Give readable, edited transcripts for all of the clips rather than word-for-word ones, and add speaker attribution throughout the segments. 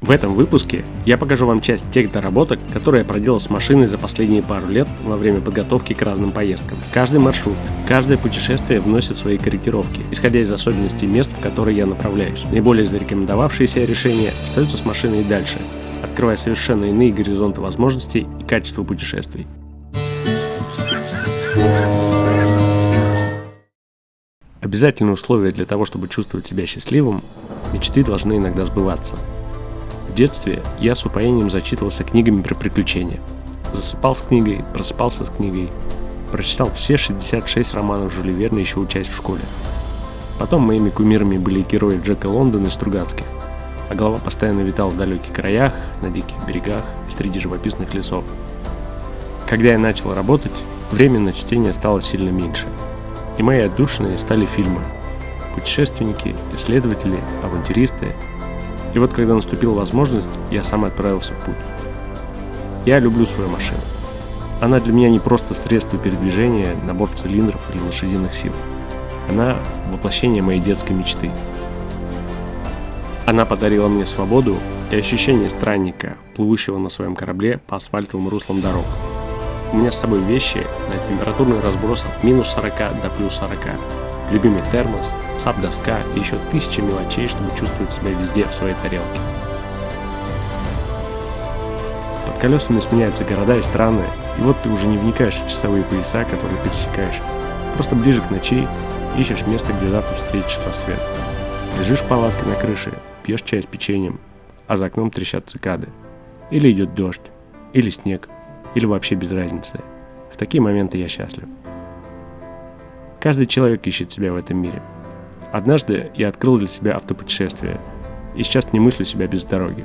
Speaker 1: В этом выпуске я покажу вам часть тех доработок, которые я проделал с машиной за последние пару лет во время подготовки к разным поездкам. Каждый маршрут, каждое путешествие вносит свои корректировки, исходя из особенностей мест, в которые я направляюсь. Наиболее зарекомендовавшиеся решения остаются с машиной и дальше, открывая совершенно иные горизонты возможностей и качества путешествий. Обязательное условие для того, чтобы чувствовать себя счастливым – мечты должны иногда сбываться. В детстве я с упоением зачитывался книгами про приключения. Засыпал с книгой, просыпался с книгой. Прочитал все 66 романов Жюля Верна, еще учась в школе. Потом моими кумирами были герои Джека Лондона и Стругацких, а голова постоянно витала в далеких краях, на диких берегах и среди живописных лесов. Когда я начал работать, времени на чтение стало сильно меньше. И мои отдушины стали фильмы. Путешественники, исследователи, авантюристы. И вот когда наступила возможность, я сам отправился в путь. Я люблю свою машину. Она для меня не просто средство передвижения, набор цилиндров или лошадиных сил. Она воплощение моей детской мечты. Она подарила мне свободу и ощущение странника, плывущего на своем корабле по асфальтовым руслам дорог. У меня с собой вещи на температурный разброс от минус 40 до плюс 40. Любимый термос, сап-доска и еще тысячи мелочей, чтобы чувствовать себя везде в своей тарелке. Под колесами сменяются города и страны, и вот ты уже не вникаешь в часовые пояса, которые пересекаешь. Просто ближе к ночи ищешь место, где завтра встретишь рассвет. Лежишь в палатке на крыше, пьешь чай с печеньем, а за окном трещат цикады. Или идет дождь, или снег, или вообще без разницы. В такие моменты я счастлив. Каждый человек ищет себя в этом мире. Однажды я открыл для себя автопутешествие, и сейчас не мыслю себя без дороги.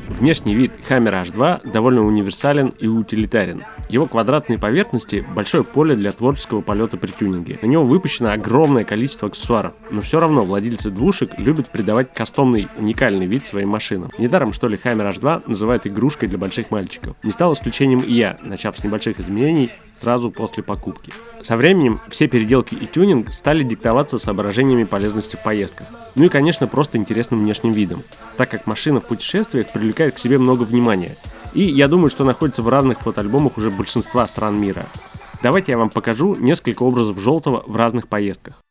Speaker 1: Внешний вид Hammer H2 довольно универсален и утилитарен. Его квадратные поверхности – большое поле для творческого полета при тюнинге. На него выпущено огромное количество аксессуаров, но все равно владельцы двушек любят придавать кастомный, уникальный вид своим машинам. Недаром, что ли, Hammer H2 называют игрушкой для больших мальчиков. Не стал исключением и я, начав с небольших изменений сразу после покупки. Со временем все переделки и тюнинг стали диктоваться соображениями полезности в поездках. Ну и, конечно, просто интересным внешним видом, так как машина в путешествиях привлекает к себе много внимания. И я думаю, что находится в разных фотоальбомах уже большинства стран мира. Давайте я вам покажу несколько образов желтого в разных поездках.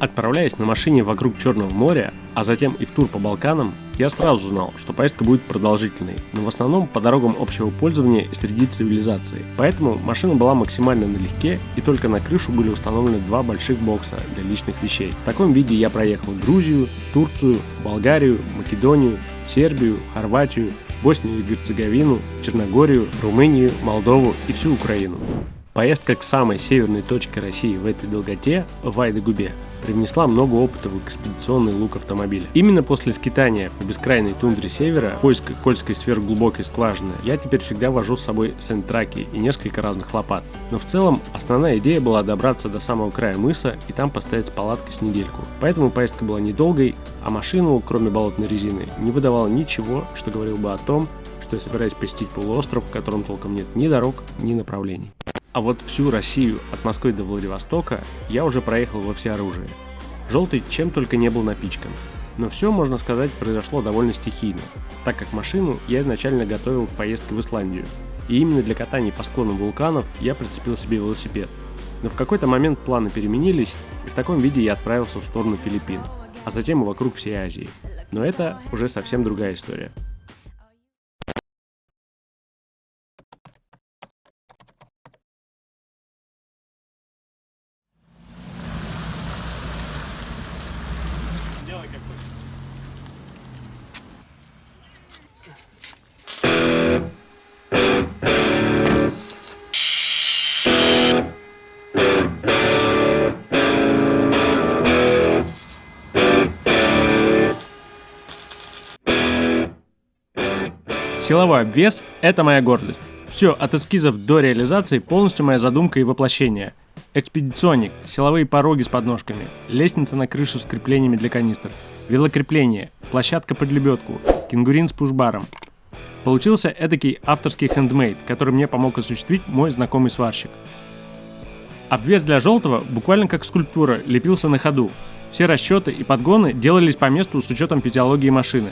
Speaker 1: Отправляясь на машине вокруг Черного моря, а затем и в тур по Балканам, я сразу знал, что поездка будет продолжительной, но в основном по дорогам общего пользования и среди цивилизации. Поэтому машина была максимально налегке, и только на крышу были установлены два больших бокса для личных вещей. В таком виде я проехал Грузию, Турцию, Болгарию, Македонию, Сербию, Хорватию, Боснию и Герцеговину, Черногорию, Румынию, Молдову и всю Украину. Поездка к самой северной точке России в этой долготе, в Вайда-Губе, привнесла много опыта в экспедиционный лук автомобиля. Именно после скитания по бескрайней тундре севера, в поисках польской сверхглубокой скважины, я теперь всегда вожу с собой сентраки и несколько разных лопат. Но в целом основная идея была добраться до самого края мыса и там поставить палаткой с недельку. Поэтому поездка была недолгой, а машину, кроме болотной резины, не выдавала ничего, что говорило бы о том, что я собираюсь посетить полуостров, в котором толком нет ни дорог, ни направлений. А вот всю Россию от Москвы до Владивостока я уже проехал во всеоружии. Желтый чем только не был напичкан. Но все, можно сказать, произошло довольно стихийно, так как машину я изначально готовил к поездке в Исландию. И именно для катания по склонам вулканов я прицепил себе велосипед. Но в какой-то момент планы переменились, и в таком виде я отправился в сторону Филиппин, а затем и вокруг всей Азии. Но это уже совсем другая история. Силовой обвес – это моя гордость. Все, от эскизов до реализации полностью моя задумка и воплощение. Экспедиционник, силовые пороги с подножками, лестница на крышу с креплениями для канистр, велокрепление, площадка под лебедку, кенгурин с пушбаром. Получился эдакий авторский хендмейд, который мне помог осуществить мой знакомый сварщик. Обвес для желтого буквально как скульптура лепился на ходу. Все расчеты и подгоны делались по месту с учетом физиологии машины.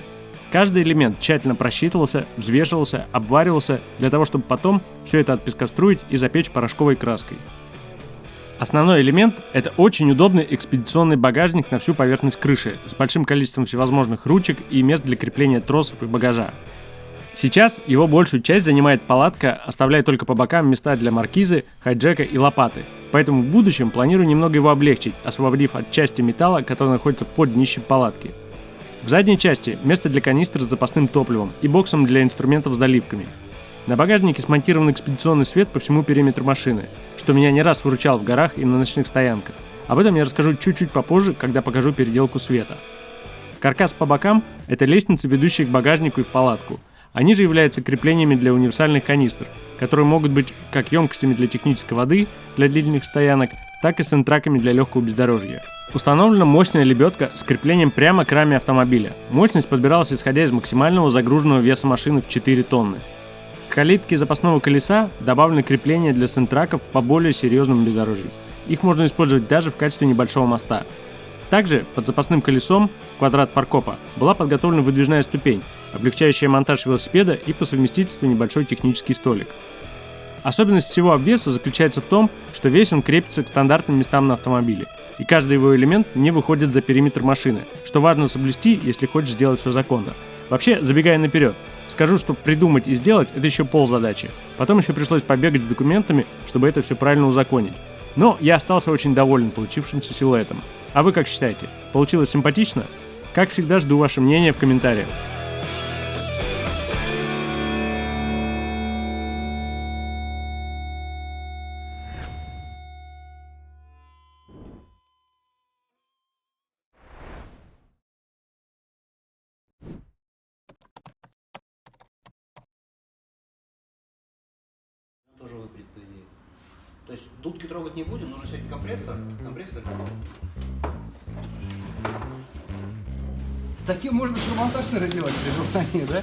Speaker 1: Каждый элемент тщательно просчитывался, взвешивался, обваривался для того, чтобы потом все это отпескоструить и запечь порошковой краской. Основной элемент – это очень удобный экспедиционный багажник на всю поверхность крыши с большим количеством всевозможных ручек и мест для крепления тросов и багажа. Сейчас его большую часть занимает палатка, оставляя только по бокам места для маркизы, хайджека и лопаты. Поэтому в будущем планирую немного его облегчить, освободив от части металла, которая находится под днищем палатки. В задней части место для канистр с запасным топливом и боксом для инструментов с доливками. На багажнике смонтирован экспедиционный свет по всему периметру машины, что меня не раз выручал в горах и на ночных стоянках. Об этом я расскажу чуть-чуть попозже, когда покажу переделку света. Каркас по бокам – это лестницы, ведущие к багажнику и в палатку. Они же являются креплениями для универсальных канистр, которые могут быть как емкостями для технической воды для длительных стоянок, так и сентраками для легкого бездорожья. Установлена мощная лебедка с креплением прямо к раме автомобиля. Мощность подбиралась исходя из максимального загруженного веса машины в 4 тонны. К калитке запасного колеса добавлены крепления для сентраков по более серьезному бездорожью. Их можно использовать даже в качестве небольшого моста. Также под запасным колесом в квадрат фаркопа была подготовлена выдвижная ступень, облегчающая монтаж велосипеда и по совместительству небольшой технический столик. Особенность всего обвеса заключается в том, что весь он крепится к стандартным местам на автомобиле, и каждый его элемент не выходит за периметр машины, что важно соблюсти, если хочешь сделать все законно. Вообще, забегая наперед, скажу, что придумать и сделать – это еще ползадачи. Потом еще пришлось побегать с документами, чтобы это все правильно узаконить. Но я остался очень доволен получившимся силуэтом. А вы как считаете? Получилось симпатично? Как всегда, жду ваше мнение в комментариях.
Speaker 2: Тоже выпрет, по идее. То есть дудки трогать не будем, нужно сегодня компрессор. Таким можно шурмонтаж, наверное, делать при желании, да?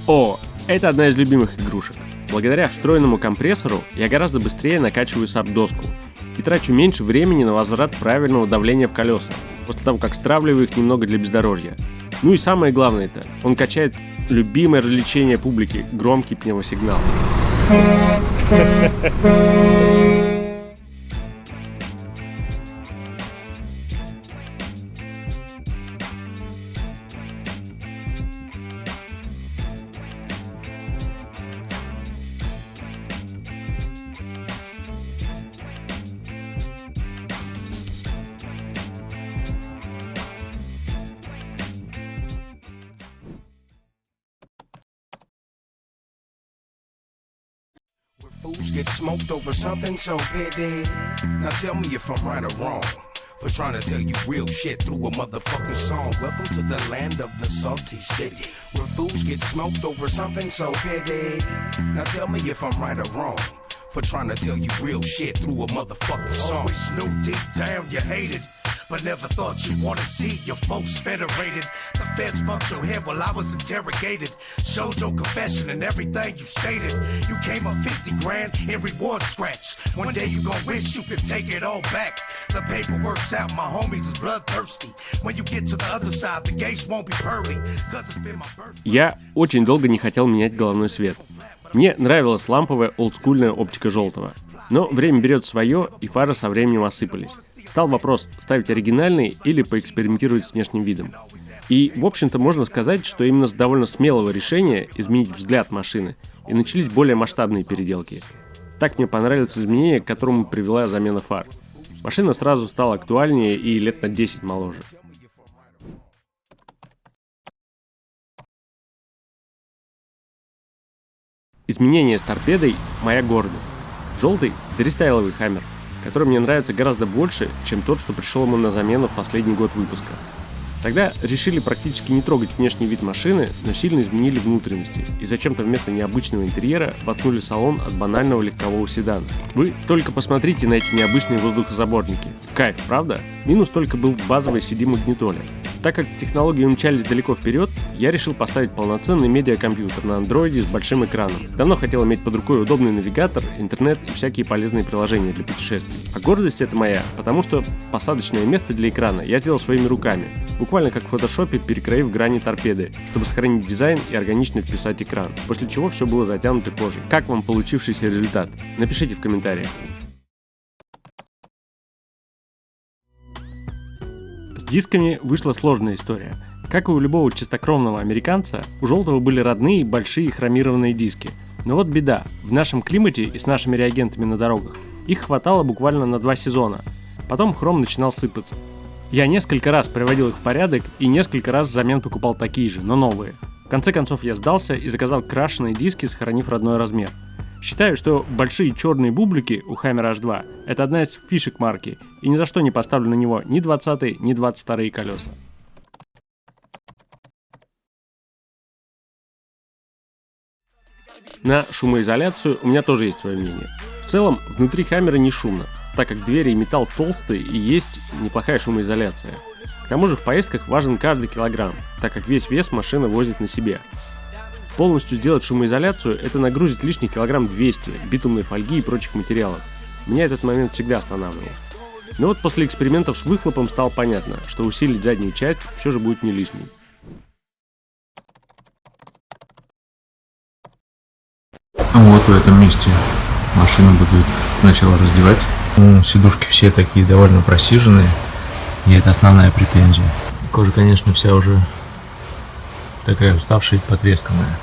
Speaker 1: О, это одна из любимых игрушек. Благодаря встроенному компрессору я гораздо быстрее накачиваю саб-доску и трачу меньше времени на возврат правильного давления в колеса, после того, как стравливаю их немного для бездорожья. Ну и самое главное это, он качает любимое развлечение публики – громкий пневмосигнал.
Speaker 3: Fools get smoked over something so petty. Now tell me if I'm right or wrong for trying to tell you real shit through a motherfucking song. Welcome to the land of the salty city, where fools get smoked over something so petty. Now tell me if I'm right or wrong for trying to tell you real shit through a motherfucking song.
Speaker 4: Always knew deep down you hated, but never thought you'd want to see your folks federated. The feds bumped your head while I was interrogated. Showed your confession and everything you stated. You came up 50 grand in reward scratch. One day you gon' wish you could take it all back. The paperwork's out, my homies is bloodthirsty. When you get to the other side, the gates won't be pearly. Cause it's been my birthday.
Speaker 1: Я очень долго не хотел менять головной свет. Мне нравилась ламповая олдскульная оптика желтого. Но время берет свое, и фары со временем осыпались. Стал вопрос, ставить оригинальный или поэкспериментировать с внешним видом. И, в общем-то, можно сказать, что именно с довольно смелого решения изменить взгляд машины, и начались более масштабные переделки. Так мне понравилось изменение, к которому привела замена фар. Машина сразу стала актуальнее и лет на 10 моложе. Изменение с торпедой – моя гордость. Желтый – рестайловый Хаммер, который мне нравится гораздо больше, чем тот, что пришел ему на замену в последний год выпуска. Тогда решили практически не трогать внешний вид машины, но сильно изменили внутренности и зачем-то вместо необычного интерьера воткнули салон от банального легкового седана. Вы только посмотрите на эти необычные воздухозаборники. Кайф, правда? Минус только был в базовой CD-магнитоле. Так как технологии умчались далеко вперед, я решил поставить полноценный медиакомпьютер на андроиде с большим экраном. Давно хотел иметь под рукой удобный навигатор, интернет и всякие полезные приложения для путешествий. А гордость это моя, потому что посадочное место для экрана я сделал своими руками, буквально как в фотошопе, перекроив грани торпеды, чтобы сохранить дизайн и органично вписать экран, после чего все было затянуто кожей. Как вам получившийся результат? Напишите в комментариях. С дисками вышла сложная история. Как и у любого чистокровного американца, у Желтого были родные большие хромированные диски. Но вот беда, в нашем климате и с нашими реагентами на дорогах их хватало буквально на 2 сезона. Потом хром начинал сыпаться. Я несколько раз приводил их в порядок и несколько раз взамен покупал такие же, но новые. В конце концов я сдался и заказал крашеные диски, сохранив родной размер. Считаю, что большие черные бублики у Hammer H2 – это одна из фишек марки, и ни за что не поставлю на него ни 20-е, ни 22-е колеса. На шумоизоляцию у меня тоже есть свое мнение. В целом, внутри Хаммера не шумно, так как двери и металл толстые и есть неплохая шумоизоляция. К тому же в поездках важен каждый килограмм, так как весь вес машина возит на себе. Полностью сделать шумоизоляцию – это нагрузить лишний килограмм 200 битумной фольги и прочих материалов. Меня этот момент всегда останавливал. Но вот после экспериментов с выхлопом стало понятно, что усилить заднюю часть все же будет не лишней.
Speaker 5: Вот в этом месте машину будут сначала раздевать. Сидушки все такие довольно просиженные, и это основная претензия. Кожа, конечно, вся уже такая уставшая и потресканная.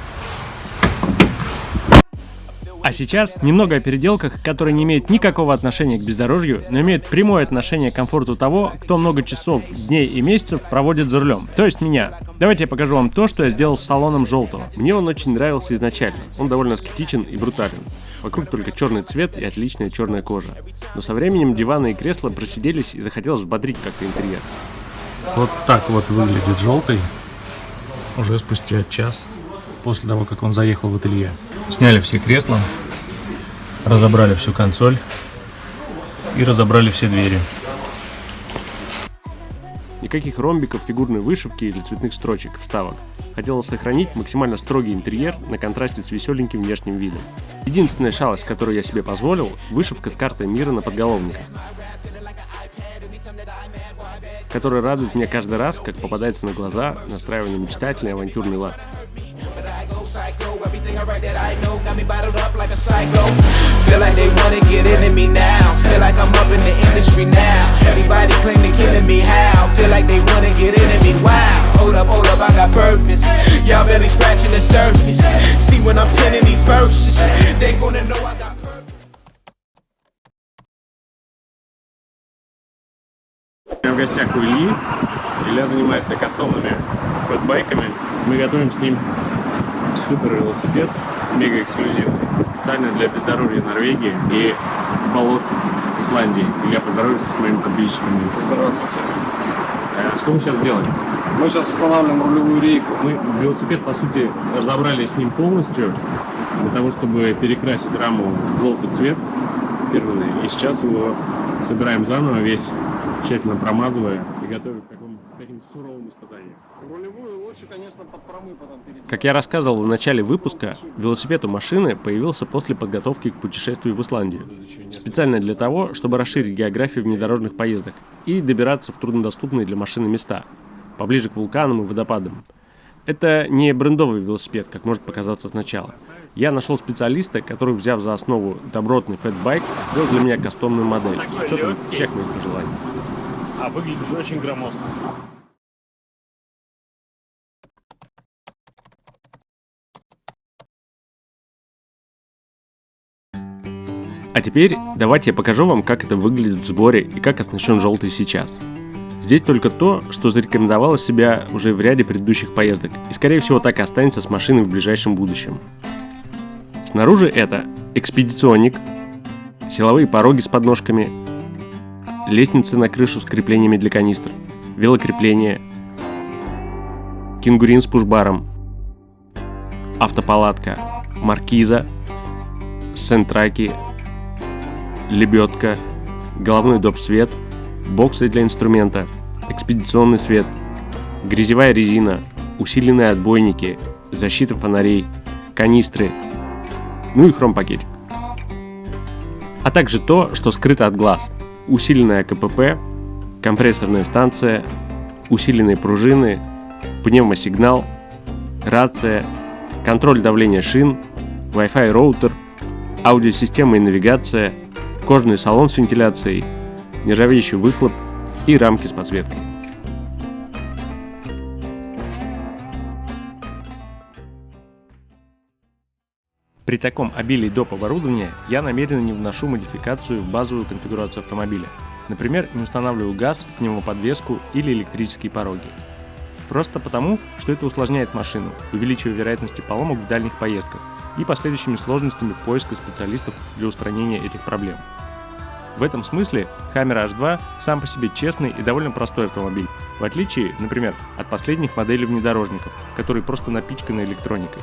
Speaker 1: А сейчас немного о переделках, которые не имеют никакого отношения к бездорожью, но имеют прямое отношение к комфорту того, кто много часов, дней и месяцев проводит за рулем, то есть меня. Давайте я покажу вам то, что я сделал с салоном Желтого. Мне он очень нравился изначально, он довольно аскетичен и брутален. Вокруг только черный цвет и отличная черная кожа. Но со временем диваны и кресла просиделись и захотелось взбодрить как-то интерьер.
Speaker 5: Вот так вот выглядит Желтый уже спустя час после того, как он заехал в ателье. Сняли все кресла, разобрали всю консоль и разобрали все двери.
Speaker 1: Никаких ромбиков, фигурной вышивки или цветных строчек, вставок. Хотелось сохранить максимально строгий интерьер на контрасте с веселеньким внешним видом. Единственная шалость, которую я себе позволил, вышивка с картой мира на подголовниках, которая радует меня каждый раз, как попадается на глаза, настраивая на мечтательный авантюрный лад.
Speaker 6: Everything I write that I know got me bottled up like a psycho. Feel like they wanna get into me now. Feel like I'm up in the industry now. Everybody claim they killing me how. Feel like they wanna get into me. Wow. Hold up, I got purpose. Y'all barely scratching the surface. See when I'm penning these verses, they gonna know I got purpose.
Speaker 1: Я в гостях у Ильи. Илья занимается кастомными фэтбайками. Мы готовим с ним супер велосипед, мега эксклюзивный, специально для бездорожья Норвегии и болот Исландии. Илья, поздоровайся с моими подписчиками.
Speaker 7: Здравствуйте.
Speaker 1: Что мы сейчас делаем?
Speaker 7: Мы сейчас устанавливаем рулевую рейку.
Speaker 1: Мы велосипед, по сути, разобрали с ним полностью для того, чтобы перекрасить раму в желтый цвет фирменный. И сейчас его собираем заново, весь тщательно промазывая и готовим к каким-то суровым испытаниям.
Speaker 7: Рулевую лучше, конечно, под промы потом переделать.
Speaker 1: Как я рассказывал в начале выпуска, велосипед у машины появился после подготовки к путешествию в Исландию. Специально для того, чтобы расширить географию внедорожных поездок и добираться в труднодоступные для машины места, поближе к вулканам и водопадам. Это не брендовый велосипед, как может показаться сначала. Я нашел специалиста, который, взяв за основу добротный фэтбайк, сделал для меня кастомную модель с учетом всех моих пожеланий.
Speaker 5: А выглядит очень громоздко.
Speaker 1: А теперь давайте я покажу вам, как это выглядит в сборе и как оснащен Желтый сейчас. Здесь только то, что зарекомендовало себя уже в ряде предыдущих поездок, и скорее всего так и останется с машиной в ближайшем будущем. Снаружи это экспедиционник, силовые пороги с подножками, лестницы на крышу с креплениями для канистр, велокрепление, кенгурин с пушбаром, автопалатка, маркиза, сцентраки, лебедка, головной доп. Свет, боксы для инструмента, экспедиционный свет, грязевая резина, усиленные отбойники, защита фонарей, канистры, ну и хромпакетик. А также то, что скрыто от глаз: усиленная КПП, компрессорная станция, усиленные пружины, пневмосигнал, рация, контроль давления шин, Wi-Fi роутер, аудиосистема и навигация, кожаный салон с вентиляцией, нержавеющий выхлоп и рамки с подсветкой. При таком обилии доп. Оборудования я намеренно не вношу модификацию в базовую конфигурацию автомобиля. Например, не устанавливаю газ, пневмоподвеску или электрические пороги. Просто потому, что это усложняет машину, увеличивая вероятности поломок в дальних поездках и последующими сложностями поиска специалистов для устранения этих проблем. В этом смысле Hammer H2 сам по себе честный и довольно простой автомобиль, в отличие, например, от последних моделей внедорожников, которые просто напичканы электроникой.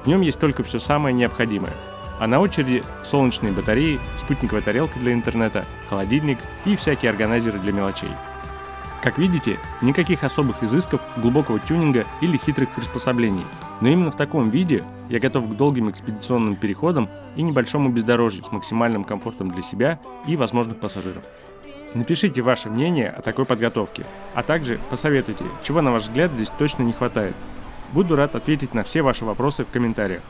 Speaker 1: В нем есть только все самое необходимое, а на очереди солнечные батареи, спутниковая тарелка для интернета, холодильник и всякие органайзеры для мелочей. Как видите, никаких особых изысков, глубокого тюнинга или хитрых приспособлений, но именно в таком виде я готов к долгим экспедиционным переходам и небольшому бездорожью с максимальным комфортом для себя и возможных пассажиров. Напишите ваше мнение о такой подготовке, а также посоветуйте, чего на ваш взгляд здесь точно не хватает. Буду рад ответить на все ваши вопросы в комментариях.